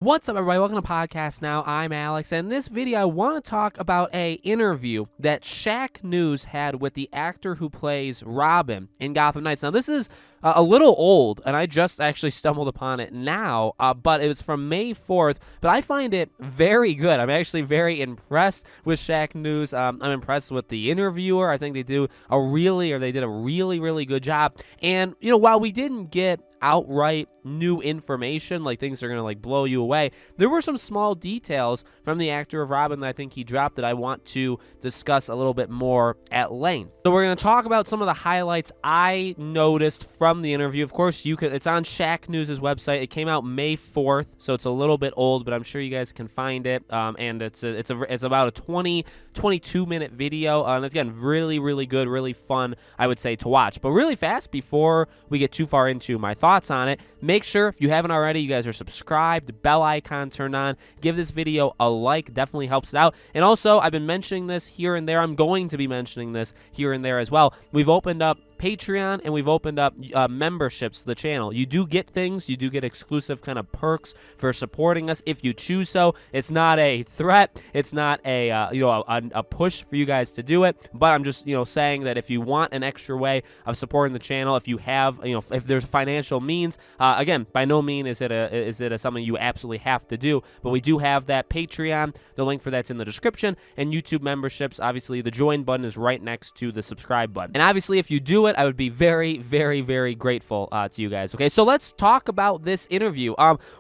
What's up, everybody? Welcome to Podcast Now. I'm Alex, and in this video, I want to talk about a interview that Shaq News had with the actor who plays Robin in Gotham Knights. Now, this is a little old, and I just actually stumbled upon it now, but it was from May 4th, but I find it very good. I'm actually very impressed with Shaq News. I'm impressed with the interviewer. I think they did a really good job. And, while we didn't get outright new information, like things are gonna blow you away, there were some small details from the actor of Robin that I think he dropped that I want to discuss a little bit more at length. So we're gonna talk about some of the highlights I noticed from the interview. Of course, it's on Shaq News' website. It came out May 4th, so it's a little bit old, but I'm sure you guys can find it. And it's about a 22 minute video, and it's, again, really good, really fun, I would say, to watch. But really fast, before we get too far into my thoughts on it, make sure, if you haven't already, you guys are subscribed, bell icon turned on, give this video a like, definitely helps it out. And also, I've been mentioning this here and there, I'm going to be mentioning this here and there as well. We've opened up Patreon, and we've opened up memberships to the channel. You do get things, you do get exclusive kind of perks for supporting us if you choose so. It's not a threat, it's not a push for you guys to do it, but I'm just saying that if you want an extra way of supporting the channel, if you have if there's financial means, again, by no means is it something you absolutely have to do, but we do have that Patreon. The link for that's in the description, and YouTube memberships, obviously the join button is right next to the subscribe button. And obviously, if you do it, I would be very grateful to you guys. Okay, so let's talk about this interview.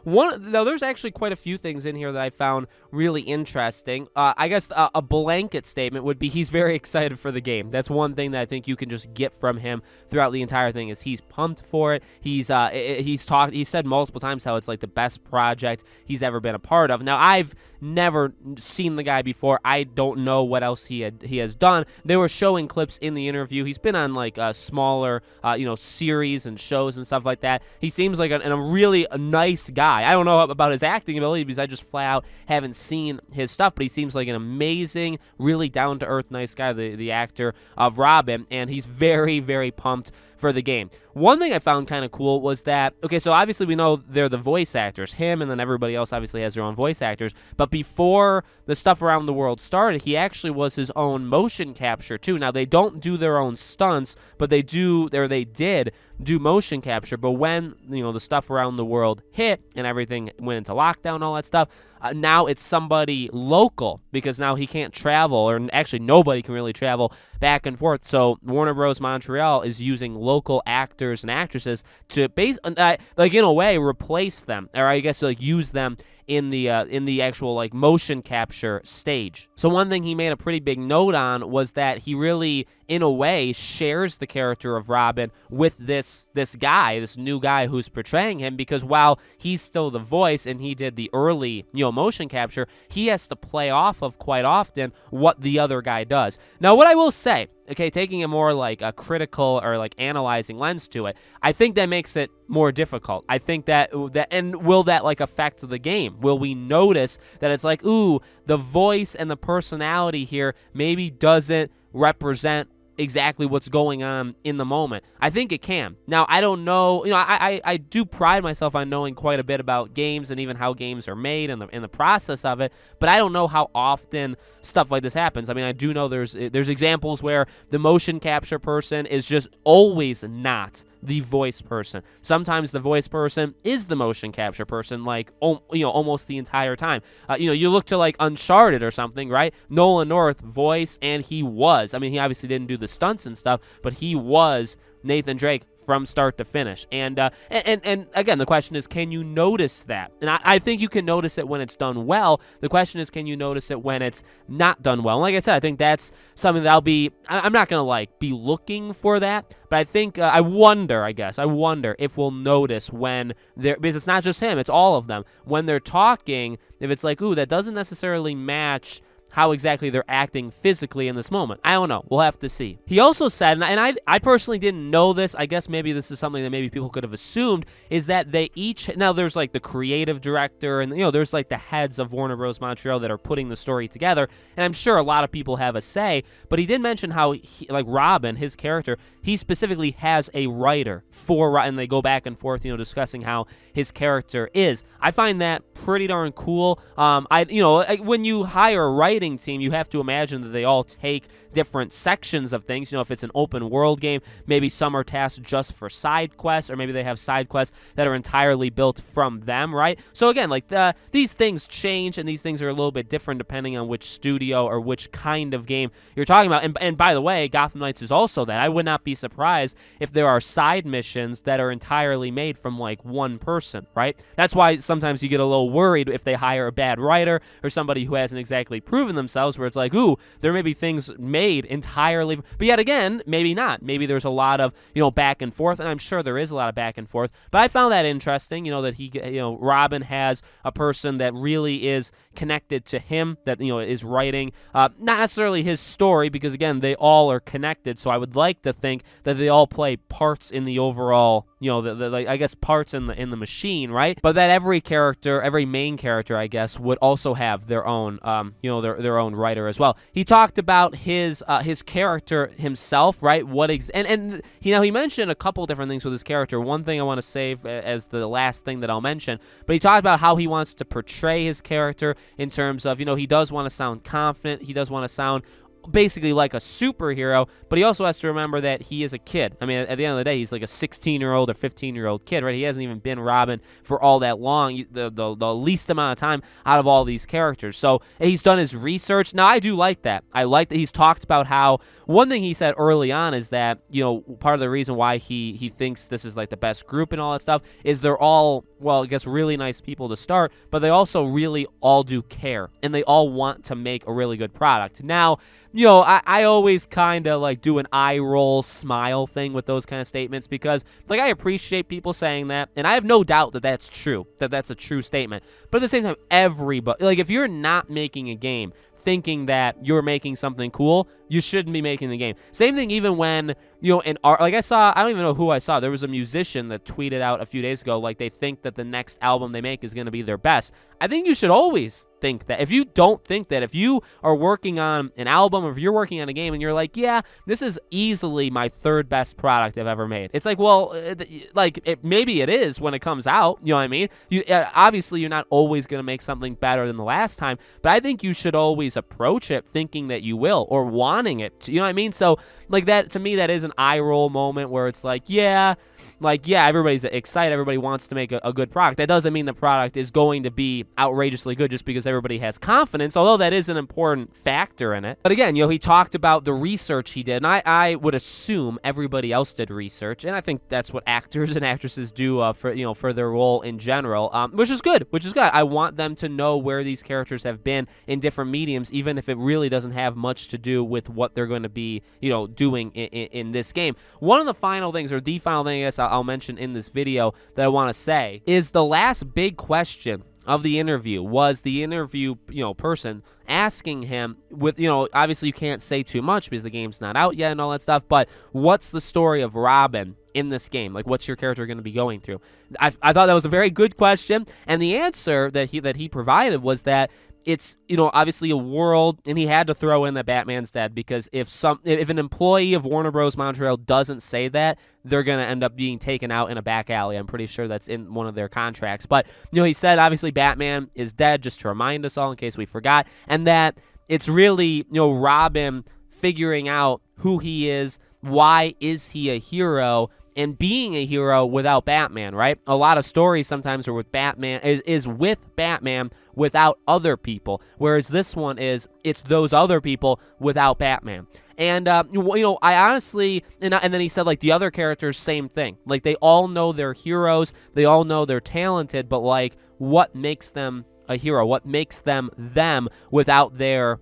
There's actually quite a few things in here that I found really interesting. I guess a blanket statement would be he's very excited for the game. That's one thing that I think you can just get from him throughout the entire thing, is he's pumped for it. He said multiple times how it's like the best project he's ever been a part of. Now, I've never seen the guy before. I don't know what else he has done. They were showing clips in the interview. He's been on like smaller series and shows and stuff like that. He seems like a really nice guy. I don't know about his acting ability because I just flat out haven't seen his stuff, but he seems like an amazing, really down-to-earth, nice guy, the actor of Robin, and he's very pumped for the game. One thing I found kind of cool was that, okay, so obviously we know they're the voice actors, him, and then everybody else obviously has their own voice actors, but before the stuff around the world started, he actually was his own motion capture too. Now, they don't do their own stunts, but they did do motion capture. But when the stuff around the world hit and everything went into lockdown, all that stuff, now it's somebody local, because now he can't travel, or actually nobody can really travel back and forth. So Warner Bros. Montreal is using local actors and actresses to in a way replace them, or I guess use them in the actual motion capture stage. So one thing he made a pretty big note on was that he really, in a way, shares the character of Robin with this new guy who's portraying him, because while he's still the voice and he did the early motion capture, he has to play off of quite often what the other guy does. Now, what I will say, okay, taking a more a critical or analyzing lens to it, I think that makes it more difficult. I think that and will that affect the game? Will we notice that it's ooh, the voice and the personality here maybe doesn't represent exactly what's going on in the moment? I think it can. Now, I don't know. I do pride myself on knowing quite a bit about games and even how games are made and the process of it, but I don't know how often stuff like this happens. I mean, I do know there's examples where the motion capture person is just always not the voice person. Sometimes the voice person is the motion capture person, almost the entire time. You look to Uncharted or something, right? Nolan North, voice, and he obviously didn't do the stunts and stuff, but he was Nathan Drake from start to finish. And again, the question is, can you notice that? And I think you can notice it when it's done well. The question is, can you notice it when it's not done well? And like I said, I think that's something that I'm not going to be looking for that, but I think, I wonder if we'll notice when because it's not just him, it's all of them. When they're talking, if it's ooh, that doesn't necessarily match how exactly they're acting physically in this moment. I don't know. We'll have to see. He also said, and I personally didn't know this, I guess maybe this is something that maybe people could have assumed, is that they each, now there's like the creative director and, there's like the heads of Warner Bros. Montreal that are putting the story together, and I'm sure a lot of people have a say, but he did mention how, like Robin, his character, he specifically has a writer for, and they go back and forth, discussing how his character is. I find that pretty darn cool. When you hire a writing team, you have to imagine that they all take different sections of things. If it's an open world game, maybe some are tasked just for side quests, or maybe they have side quests that are entirely built from them, right? So again, like these things change, and these things are a little bit different depending on which studio or which kind of game you're talking about. And by the way, Gotham Knights is also that. I would not be surprised if there are side missions that are entirely made from like one person, right? That's why sometimes you get a little worried if they hire a bad writer or somebody who hasn't exactly proven themselves, where it's like, ooh, there may be things made entirely, but yet again, maybe not. Maybe there's a lot of, back and forth, and I'm sure there is a lot of back and forth, but I found that interesting, that Robin has a person that really is connected to him, that, is writing, not necessarily his story, because again, they all are connected, so I would like to think that they all play parts in the overall, I guess parts in the machine, right? But that every character, every main character, I guess, would also have their own, their own writer as well. He talked about his character himself, right? And he mentioned a couple different things with his character. One thing I want to save as the last thing that I'll mention, but he talked about how he wants to portray his character in terms of, he does want to sound confident, he does want to sound basically like a superhero, but he also has to remember that he is a kid. I mean, at the end of the day, he's like a 16-year-old or 15-year-old kid, right? He hasn't even been Robin for all that long, the least amount of time out of all these characters. So he's done his research. Now, I do like that. I like that he's talked about how, one thing he said early on is that, part of the reason why he thinks this is like the best group and all that stuff is they're all, well, I guess really nice people to start, but they also really all do care, and they all want to make a really good product. Now, I always kind of like do an eye roll smile thing with those kind of statements, because like I appreciate people saying that, and I have no doubt that that's true, that that's a true statement. But at the same time, everybody, like if you're not making a game thinking that you're making something cool, you shouldn't be making the game. Same thing even when, in art, like I don't even know who I saw. There was a musician that tweeted out a few days ago, like they think that the next album they make is going to be their best. I think you should always think that. If you don't think that, if you are working on an album or if you're working on a game and you're like, yeah, this is easily my third best product I've ever made. It's like, well, maybe it is when it comes out. You know what I mean? Obviously, you're not always going to make something better than the last time, but I think you should always approach it thinking that you will, or wanting it to, you know what I mean? So like that, to me, that is an eye roll moment where it's like, yeah, everybody's excited, everybody wants to make a good product. That doesn't mean the product is going to be outrageously good just because everybody has confidence, although that is an important factor in it. But again, he talked about the research he did, and I would assume everybody else did research, and I think that's what actors and actresses do for their role in general, which is good. I want them to know where these characters have been in different mediums, even if it really doesn't have much to do with what they're going to be, doing in this game. One of the final things, or the final thing I guess I'll mention in this video that I want to say, is the last big question of the interview was the interview, person asking him with, obviously you can't say too much because the game's not out yet and all that stuff, but what's the story of Robin in this game? Like, what's your character going to be going through? I thought that was a very good question, and the answer that he provided was that it's, obviously a world, and he had to throw in that Batman's dead, because if an employee of Warner Bros. Montreal doesn't say that, they're going to end up being taken out in a back alley. I'm pretty sure that's in one of their contracts. But, he said, obviously, Batman is dead, just to remind us all in case we forgot, and that it's really, Robin figuring out who he is, why is he a hero, and being a hero without Batman, right? A lot of stories sometimes are with Batman, is with Batman without other people, whereas this one it's those other people without Batman. And, I honestly, and then he said, like, the other characters, same thing. Like, they all know they're heroes, they all know they're talented, but, like, what makes them a hero? What makes them without their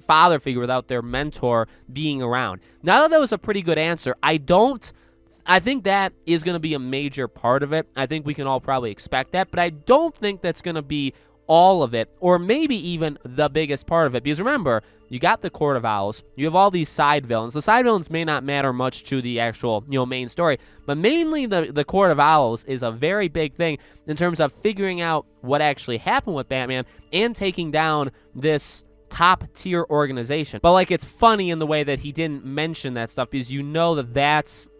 father figure, without their mentor being around? Now that was a pretty good answer. I think that is going to be a major part of it. I think we can all probably expect that, but I don't think that's going to be all of it, or maybe even the biggest part of it. Because remember, you got the Court of Owls, you have all these side villains. The side villains may not matter much to the actual, main story, but mainly the Court of Owls is a very big thing in terms of figuring out what actually happened with Batman and taking down this top tier organization. But like, it's funny in the way that he didn't mention that stuff, because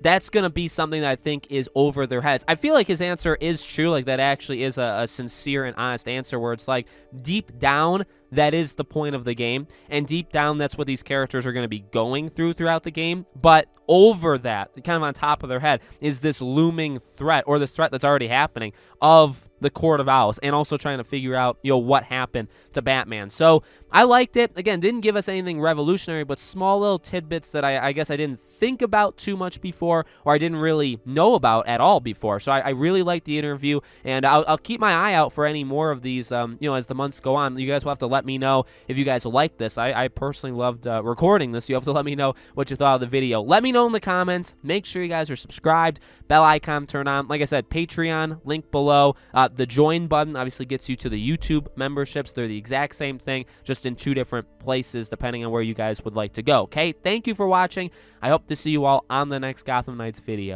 that's gonna be something that I think is over their heads. I feel like his answer is true, like that actually is a sincere and honest answer, where it's like, deep down, that is the point of the game, and deep down, that's what these characters are going to be going throughout the game. But over that, kind of on top of their head, is this looming threat, or this threat that's already happening, of the Court of Owls, and also trying to figure out, what happened to Batman. So I liked it. Again, didn't give us anything revolutionary, but small little tidbits that I guess I didn't think about too much before, or I didn't really know about at all before. So I really liked the interview, and I'll keep my eye out for any more of these, as the months go on. You guys will have to let me know if you guys like this. I personally loved recording this. You have to let me know what you thought of the video. Let me know in the comments. Make sure you guys are subscribed. Bell icon turn on. Like I said, Patreon, link below. The join button obviously gets you to the YouTube memberships. They're the exact same thing, just in 2 different places, depending on where you guys would like to go. Okay, thank you for watching. I hope to see you all on the next Gotham Knights video.